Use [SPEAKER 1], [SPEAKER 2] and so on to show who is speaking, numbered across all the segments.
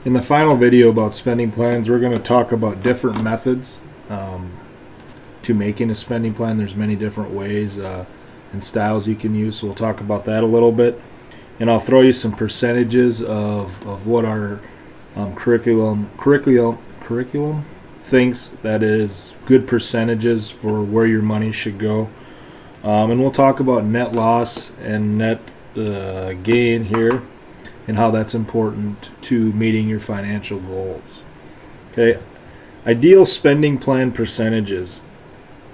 [SPEAKER 1] In the final video about spending plans, we're going to talk about different methods to making a spending plan. There's many different ways and styles you can use, so we'll talk about that a little bit. And I'll throw you some percentages of what our curriculum thinks that is good percentages for where your money should go. And we'll talk about net loss and net gain here, and how that's important to meeting your financial goals. Okay, ideal spending plan percentages.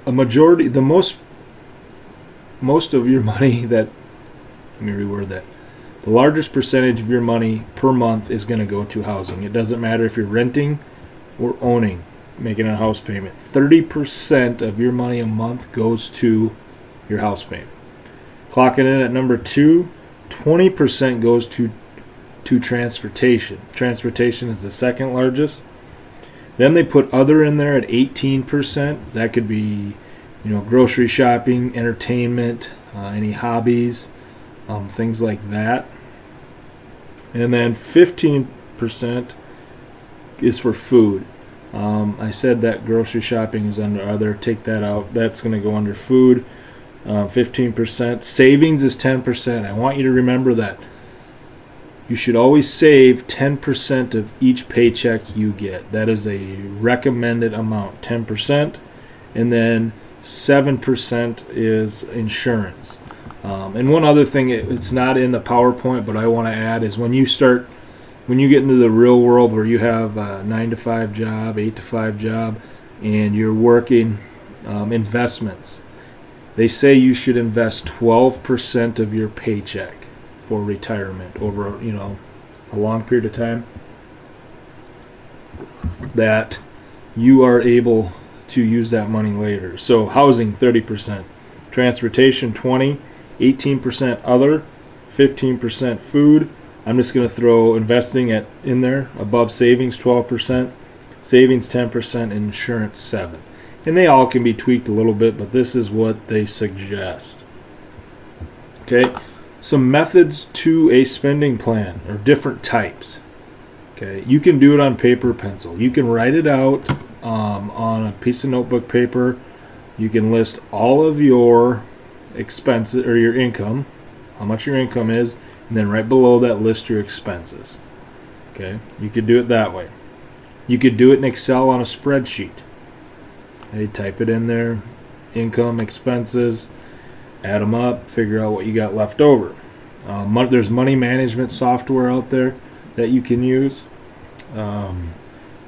[SPEAKER 1] Most of your money let me reword that. The largest percentage of your money per month is going to go to housing. It doesn't matter if you're renting or owning, making a house payment. 30% of your money a month goes to your house payment. Clocking in at number 2, 20% goes to transportation. Transportation is the second largest. Then they put other in there at 18%. That could be, grocery shopping, entertainment, any hobbies, things like that. And then 15% is for food. I said that grocery shopping is under other. Take that out. That's going to go under food. 15%. Savings is 10%. I want you to remember that. You should always save 10% of each paycheck you get. That is a recommended amount, 10%. And then 7% is insurance. And one other thing, it's not in the PowerPoint, but I want to add is when you get into the real world where you have a 9-to-5 job, 8-to-5 job, and you're working investments, they say you should invest 12% of your paycheck for retirement over a long period of time, that you are able to use that money later. So housing 30%, transportation 20%, 18% other, 15% food. I'm just going to throw investing in there above savings 12%, savings 10%, and insurance 7%. And they all can be tweaked a little bit, but this is what they suggest. Okay, some methods to a spending plan, or different types. Okay, you can do it on paper or pencil. You can write it out on a piece of notebook paper. You can list all of your expenses or your income, how much your income is, and then right below that list your expenses. Okay, you could do it that way. You could do it in Excel on a spreadsheet. Okay, type it in there, income, expenses, add them up, figure out what you got left over. There's money management software out there that you can use.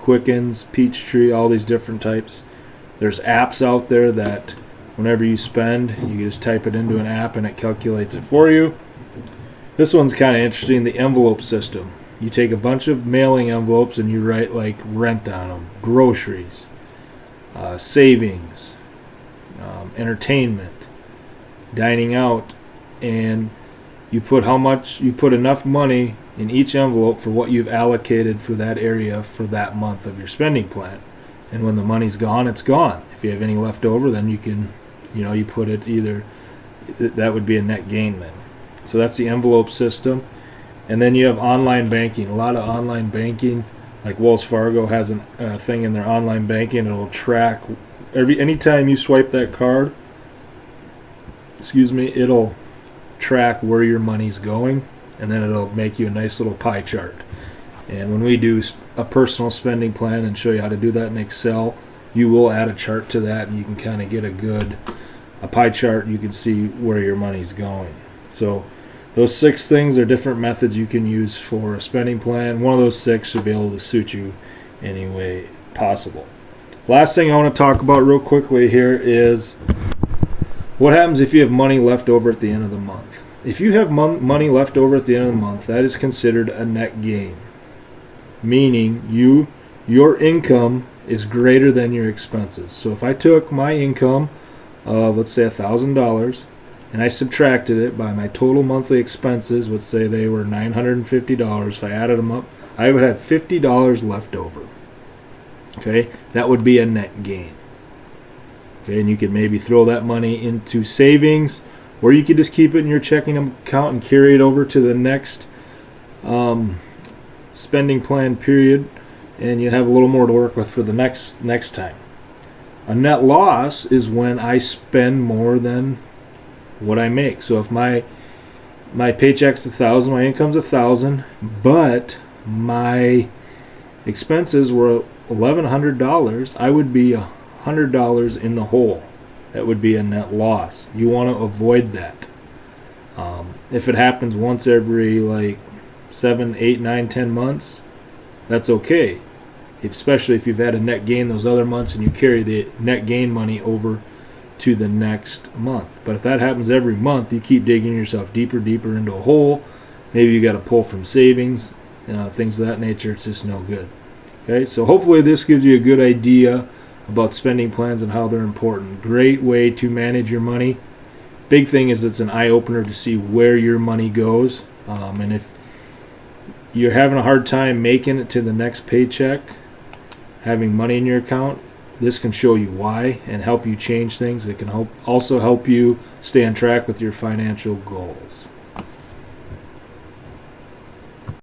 [SPEAKER 1] Quickens, Peachtree, all these different types. There's apps out there that whenever you spend, you just type it into an app and it calculates it for you. This one's kind of interesting, the envelope system. You take a bunch of mailing envelopes and you write like rent on them, groceries, savings, entertainment, dining out, and you put enough money in each envelope for what you've allocated for that area for that month of your spending plan. And when the money's gone, it's gone. If you have any left over, then you can, you put it that would be a net gain then. So that's the envelope system. And then you have online banking. A lot of online banking, like Wells Fargo has a thing in their online banking. It'll track anytime you swipe that card, it'll track where your money's going, and then it'll make you a nice little pie chart. And when we do a personal spending plan and show you how to do that in Excel, you will add a chart to that, and you can kind of get a pie chart. You can see where your money's going. So those 6 things are different methods you can use for a spending plan. One of those 6 should be able to suit you any way possible. Last thing I want to talk about real quickly here is what happens if you have money left over at the end of the month. If you have money left over at the end of the month, that is considered a net gain, meaning your income is greater than your expenses. So if I took my income of, let's say, $1,000, and I subtracted it by my total monthly expenses, let's say they were $950, if I added them up, I would have $50 left over. Okay, that would be a net gain. Okay, and you could maybe throw that money into savings, or you could just keep it in your checking account and carry it over to the next spending plan period, and you have a little more to work with for the next time. A net loss is when I spend more than what I make. So if my paycheck's $1,000, my income's $1,000, but my expenses were $1,100, I would be $100 in the hole. That would be a net loss. You want to avoid that. If it happens once every like 7, 8, 9, 10 months, that's okay. Especially if you've had a net gain those other months and you carry the net gain money over to the next month. But if that happens every month, you keep digging yourself deeper into a hole. Maybe you got to pull from savings, things of that nature. It's just no good. Okay, so hopefully this gives you a good idea about spending plans and how they're important. Great way to manage your money. Big thing is it's an eye-opener to see where your money goes. And if you're having a hard time making it to the next paycheck, having money in your account, this can show you why and help you change things. It can also help you stay on track with your financial goals.